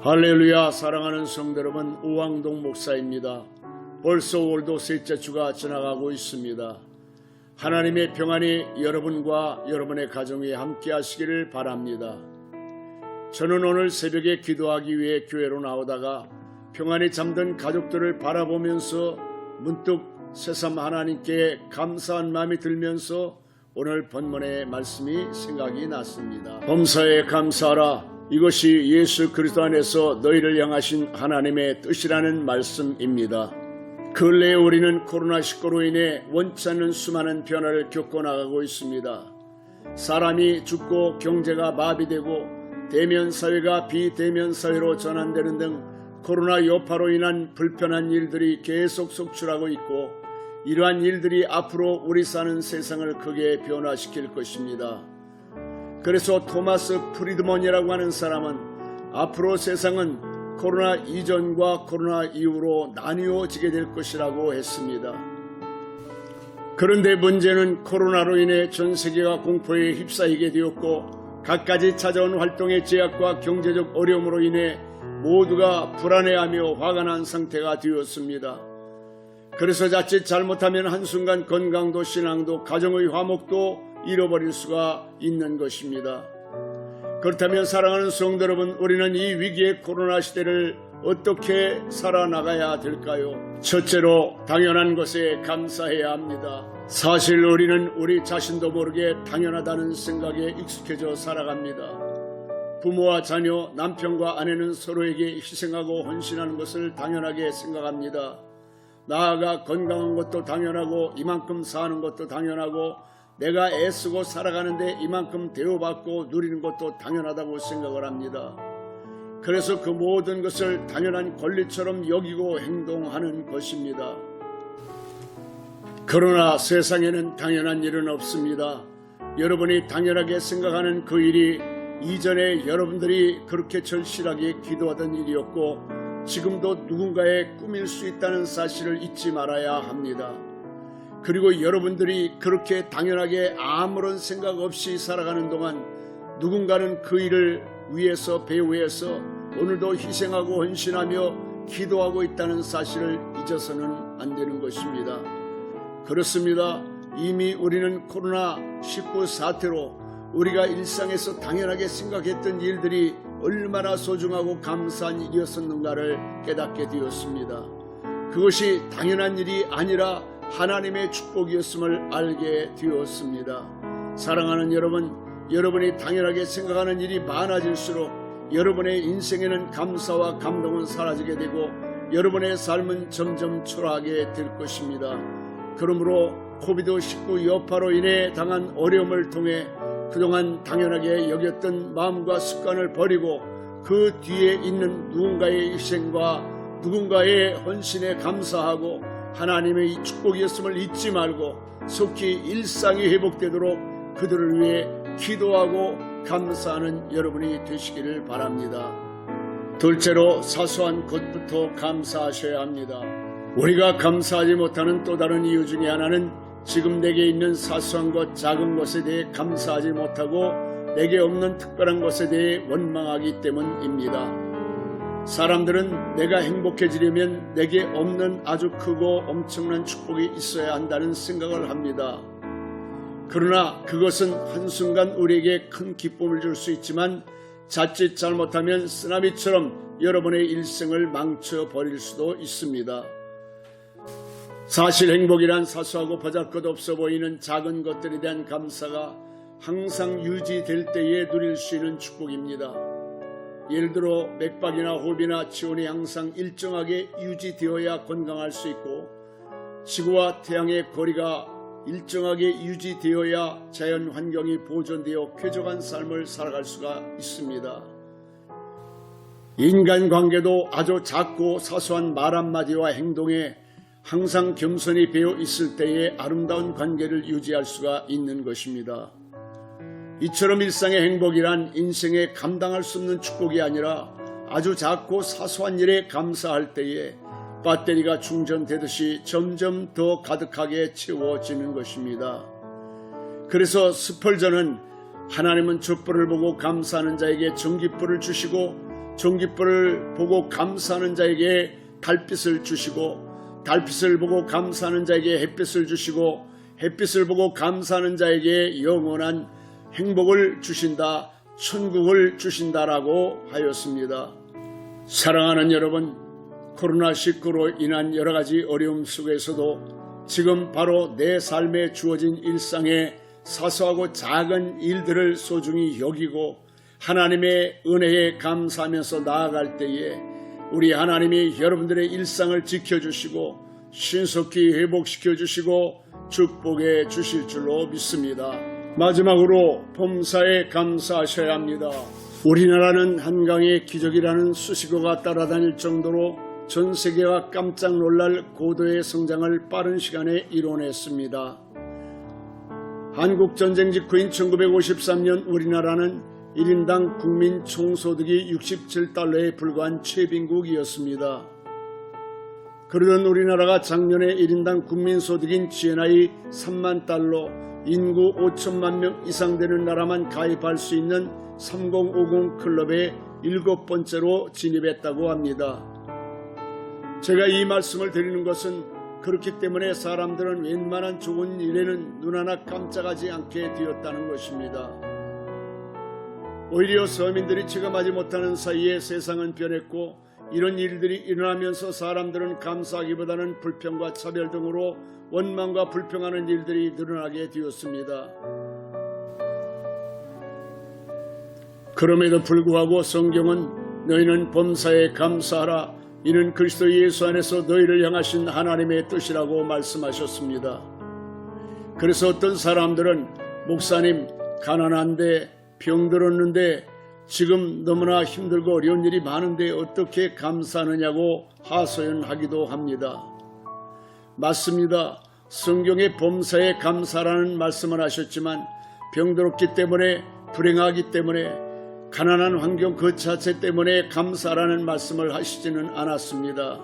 할렐루야. 사랑하는 성도 여러분, 우왕동 목사입니다. 벌써 올도 셋째 주가 지나가고 있습니다. 하나님의 평안이 여러분과 여러분의 가정에 함께 하시기를 바랍니다. 저는 오늘 새벽에 기도하기 위해 교회로 나오다가 평안히 잠든 가족들을 바라보면서 문득 새삼 하나님께 감사한 마음이 들면서 오늘 본문의 말씀이 생각이 났습니다. 범사에 감사하라. 이것이 예수 그리스도 안에서 너희를 향하신 하나님의 뜻이라는 말씀입니다. 근래에 우리는 코로나19로 인해 원치 않는 수많은 변화를 겪어나가고 있습니다. 사람이 죽고 경제가 마비되고 대면 사회가 비대면 사회로 전환되는 등 코로나 여파로 인한 불편한 일들이 계속 속출하고 있고, 이러한 일들이 앞으로 우리 사는 세상을 크게 변화시킬 것입니다. 그래서 토마스 프리드먼이라고 하는 사람은 앞으로 세상은 코로나 이전과 코로나 이후로 나뉘어지게 될 것이라고 했습니다. 그런데 문제는 코로나로 인해 전 세계가 공포에 휩싸이게 되었고, 갖가지 찾아온 활동의 제약과 경제적 어려움으로 인해 모두가 불안해하며 화가 난 상태가 되었습니다. 그래서 자칫 잘못하면 한순간 건강도 신앙도 가정의 화목도 잃어버릴 수가 있는 것입니다. 그렇다면 사랑하는 성도 여러분, 우리는 이 위기의 코로나 시대를 어떻게 살아나가야 될까요? 첫째로 당연한 것에 감사해야 합니다. 사실 우리는 우리 자신도 모르게 당연하다는 생각에 익숙해져 살아갑니다. 부모와 자녀, 남편과 아내는 서로에게 희생하고 헌신하는 것을 당연하게 생각합니다. 나아가 건강한 것도 당연하고 이만큼 사는 것도 당연하고 내가 애쓰고 살아가는데 이만큼 대우받고 누리는 것도 당연하다고 생각을 합니다. 그래서 그 모든 것을 당연한 권리처럼 여기고 행동하는 것입니다. 그러나 세상에는 당연한 일은 없습니다. 여러분이 당연하게 생각하는 그 일이 이전에 여러분들이 그렇게 절실하게 기도하던 일이었고, 지금도 누군가의 꿈일 수 있다는 사실을 잊지 말아야 합니다. 그리고 여러분들이 그렇게 당연하게 아무런 생각 없이 살아가는 동안 누군가는 그 일을 위해서 배후해서 오늘도 희생하고 헌신하며 기도하고 있다는 사실을 잊어서는 안 되는 것입니다. 그렇습니다. 이미 우리는 코로나19 사태로 우리가 일상에서 당연하게 생각했던 일들이 얼마나 소중하고 감사한 일이었었는가를 깨닫게 되었습니다. 그것이 당연한 일이 아니라 하나님의 축복이었음을 알게 되었습니다. 사랑하는 여러분, 여러분이 당연하게 생각하는 일이 많아질수록 여러분의 인생에는 감사와 감동은 사라지게 되고 여러분의 삶은 점점 초라하게 될 것입니다. 그러므로 코비드19 여파로 인해 당한 어려움을 통해 그동안 당연하게 여겼던 마음과 습관을 버리고 그 뒤에 있는 누군가의 희생과 누군가의 헌신에 감사하고 하나님의 축복이었음을 잊지 말고 속히 일상이 회복되도록 그들을 위해 기도하고 감사하는 여러분이 되시기를 바랍니다. 둘째로 사소한 것부터 감사하셔야 합니다. 우리가 감사하지 못하는 또 다른 이유 중에 하나는 지금 내게 있는 사소한 것, 작은 것에 대해 감사하지 못하고 내게 없는 특별한 것에 대해 원망하기 때문입니다. 사람들은 내가 행복해지려면 내게 없는 아주 크고 엄청난 축복이 있어야 한다는 생각을 합니다. 그러나 그것은 한순간 우리에게 큰 기쁨을 줄 수 있지만 자칫 잘못하면 쓰나미처럼 여러분의 일생을 망쳐버릴 수도 있습니다. 사실 행복이란 사소하고 보잘것없어 보이는 작은 것들에 대한 감사가 항상 유지될 때에 누릴 수 있는 축복입니다. 예를 들어 맥박이나 호흡이나 체온이 항상 일정하게 유지되어야 건강할 수 있고, 지구와 태양의 거리가 일정하게 유지되어야 자연 환경이 보존되어 쾌적한 삶을 살아갈 수가 있습니다. 인간관계도 아주 작고 사소한 말 한마디와 행동에 항상 겸손히 배어 있을 때에 아름다운 관계를 유지할 수가 있는 것입니다. 이처럼 일상의 행복이란 인생에 감당할 수 없는 축복이 아니라 아주 작고 사소한 일에 감사할 때에 배터리가 충전되듯이 점점 더 가득하게 채워지는 것입니다. 그래서 스펄전은 하나님은 촛불을 보고 감사하는 자에게 전깃불을 주시고 전깃불을 보고 감사하는 자에게 달빛을 주시고, 달빛을 보고 감사하는 자에게 햇빛을 주시고, 햇빛을 보고 감사하는 자에게 영원한 행복을 주신다, 천국을 주신다라고 하였습니다. 사랑하는 여러분, 코로나19로 인한 여러가지 어려움 속에서도 지금 바로 내 삶에 주어진 일상의 사소하고 작은 일들을 소중히 여기고 하나님의 은혜에 감사하면서 나아갈 때에 우리 하나님이 여러분들의 일상을 지켜주시고 신속히 회복시켜주시고 축복해 주실 줄로 믿습니다. 마지막으로 범사에 감사하셔야 합니다. 우리나라는 한강의 기적이라는 수식어가 따라다닐 정도로 전 세계가 깜짝 놀랄 고도의 성장을 빠른 시간에 이뤄냈습니다. 한국전쟁 직후인 1953년 우리나라는 1인당 국민 총소득이 67달러에 불과한 최빈국이었습니다. 그러던 우리나라가 작년에 1인당 국민소득인 GNI 3만 달러, 인구 5천만 명 이상 되는 나라만 가입할 수 있는 3050 클럽에 7번째로 진입했다고 합니다. 제가 이 말씀을 드리는 것은 그렇기 때문에 사람들은 웬만한 좋은 일에는 눈 하나 깜짝하지 않게 되었다는 것입니다. 오히려 서민들이 체감하지 못하는 사이에 세상은 변했고 이런 일들이 일어나면서 사람들은 감사하기보다는 불평과 차별 등으로 원망과 불평하는 일들이 늘어나게 되었습니다. 그럼에도 불구하고 성경은 너희는 범사에 감사하라, 이는 그리스도 예수 안에서 너희를 향하신 하나님의 뜻이라고 말씀하셨습니다. 그래서 어떤 사람들은 목사님, 가난한데 병들었는데 지금 너무나 힘들고 어려운 일이 많은데 어떻게 감사하느냐고 하소연하기도 합니다. 맞습니다. 성경에 범사에 감사라는 말씀을 하셨지만 병들었기 때문에, 불행하기 때문에, 가난한 환경 그 자체 때문에 감사라는 말씀을 하시지는 않았습니다.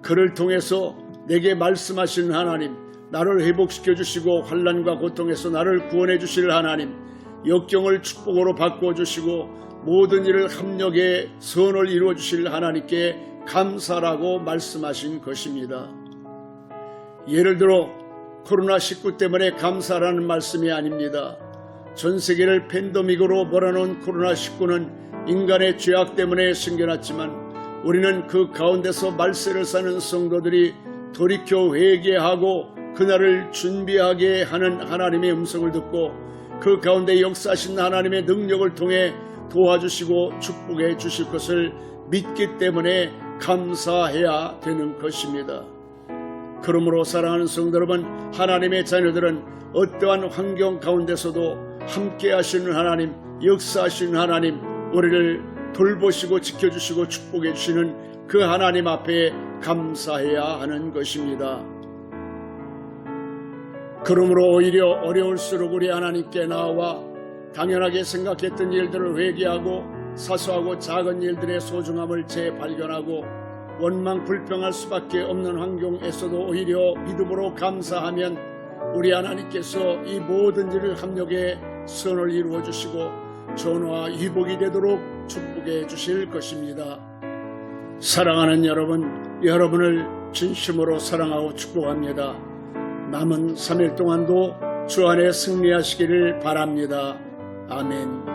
그를 통해서 내게 말씀하시는 하나님, 나를 회복시켜 주시고 환난과 고통에서 나를 구원해 주실 하나님, 역경을 축복으로 바꾸어 주시고 모든 일을 합력해 선을 이루어 주실 하나님께 감사라고 말씀하신 것입니다. 예를 들어 코로나19 때문에 감사라는 말씀이 아닙니다. 전 세계를 팬데믹으로 몰아넣은 코로나19는 인간의 죄악 때문에 생겨났지만 우리는 그 가운데서 말세를 사는 성도들이 돌이켜 회개하고 그날을 준비하게 하는 하나님의 음성을 듣고 그 가운데 역사하신 하나님의 능력을 통해 도와주시고 축복해 주실 것을 믿기 때문에 감사해야 되는 것입니다. 그러므로 사랑하는 성도 여러분, 하나님의 자녀들은 어떠한 환경 가운데서도 함께 하시는 하나님, 역사하시는 하나님, 우리를 돌보시고 지켜주시고 축복해 주시는 그 하나님 앞에 감사해야 하는 것입니다. 그러므로 오히려 어려울수록 우리 하나님께 나와 당연하게 생각했던 일들을 회개하고 사소하고 작은 일들의 소중함을 재발견하고 원망 불평할 수밖에 없는 환경에서도 오히려 믿음으로 감사하면 우리 하나님께서 이 모든 일을 합력해 선을 이루어 주시고 전화 위복이 되도록 축복해 주실 것입니다. 사랑하는 여러분, 여러분을 진심으로 사랑하고 축복합니다. 남은 3일 동안도 주 안에 승리하시기를 바랍니다. 아멘.